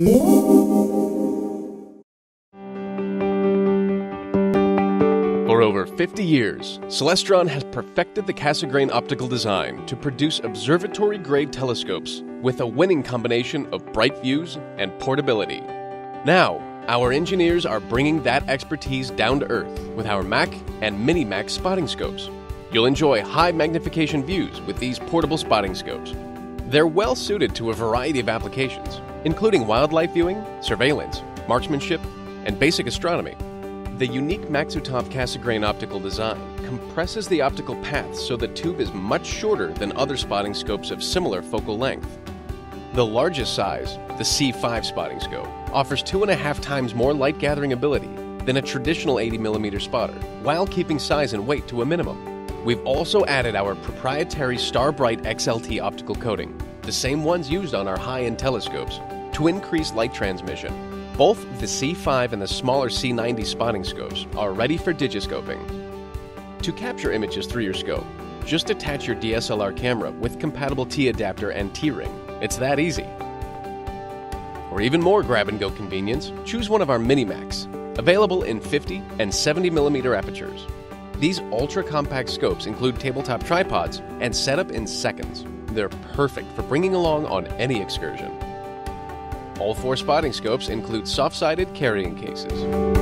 For over 50 years, Celestron has perfected the Cassegrain optical design to produce observatory-grade telescopes with a winning combination of bright views and portability. Now, our engineers are bringing that expertise down to earth with our Mak and Mini Mak spotting scopes. You'll enjoy high magnification views with these portable spotting scopes. They're well suited to a variety of applications, including wildlife viewing, surveillance, marksmanship, and basic astronomy. The unique Maxutov Cassegrain optical design compresses the optical path so the tube is much shorter than other spotting scopes of similar focal length. The largest size, the C5 spotting scope, offers 2.5 times more light gathering ability than a traditional 80mm spotter, while keeping size and weight to a minimum. We've also added our proprietary Starbright XLT optical coating, the same ones used on our high-end telescopes, to increase light transmission. Both the C5 and the smaller C90 spotting scopes are ready for digiscoping. To capture images through your scope, just attach your DSLR camera with compatible T-adapter and T-ring. It's that easy. For even more grab-and-go convenience, choose one of our Mini Maks, available in 50 and 70mm apertures. These ultra-compact scopes include tabletop tripods and set up in seconds. They're perfect for bringing along on any excursion. All 4 spotting scopes include soft-sided carrying cases.